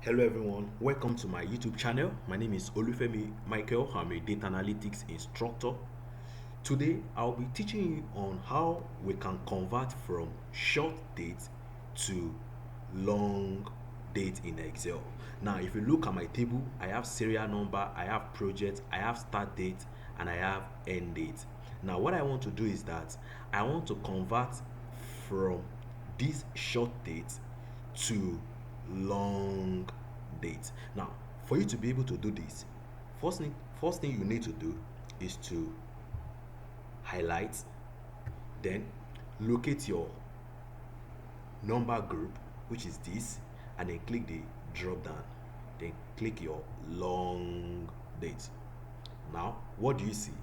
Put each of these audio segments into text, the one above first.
Hello everyone, welcome to my YouTube channel. My name is Olufemi Michael. I'm a data analytics instructor. Today I'll be teaching you on how we can convert from short date to long date in Excel. Now if you look at my table, I have serial number, I have project, I have start date, and I have end date. Now what I want to do is that I want to convert from this short date to long date. Now, for you to be able to do this, first thing you need to do is to highlight, then locate your number group, which is this, and then click the drop down. Then click your long date. Now, what do you see?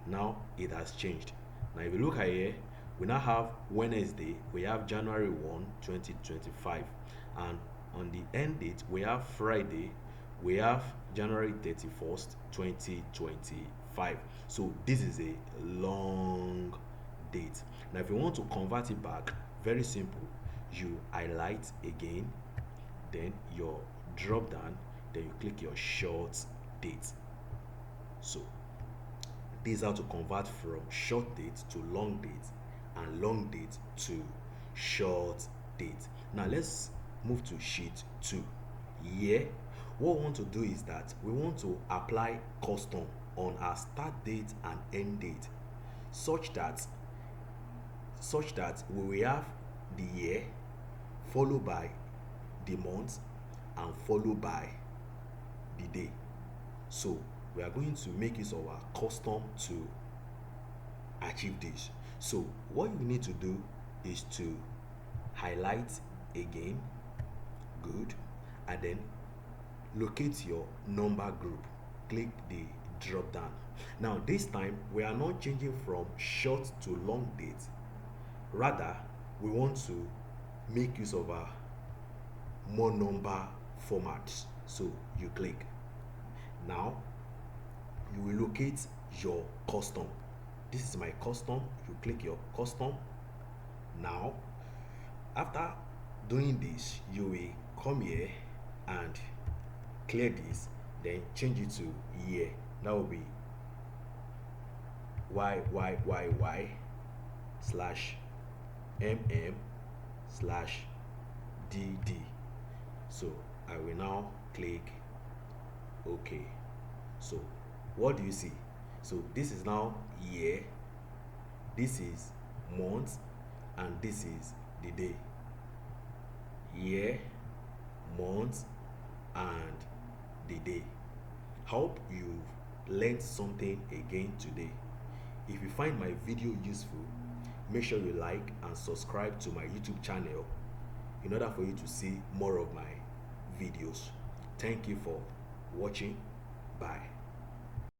Now it has changed. Now, if you look at here, we now have Wednesday, we have January 1, 2025, and on the end date, we have Friday, we have January 31st, 2025. So this is a long date. Now, if you want to convert it back, very simple. You highlight again, then your drop down, then you click your short date. So this is how to convert from short date to long date and long date to short date. Now let's move to sheet 2. Here, what we want to do is that we want to apply custom on our start date and end date such that we will have the year followed by the month and followed by the day. So we are going to make use of our custom to achieve this. So what you need to do is to highlight again, good, and then locate your number group, click the drop down. Now this time we are not changing from short to long date, rather we want to make use of our more number formats. So you click. Now you will locate your custom. This is my custom. You click your custom. Now after doing this, you will come here and clear this, then change it to year. That will be YYYY slash MM slash DD. So I will now click OK. So what do you see? So this is now year, this is month, and this is the day. Year, month, and the day. Hope you've learned something again today. If you find my video useful, make sure you like and subscribe to my YouTube channel in order for you to see more of my videos. Thank you for watching. Bye.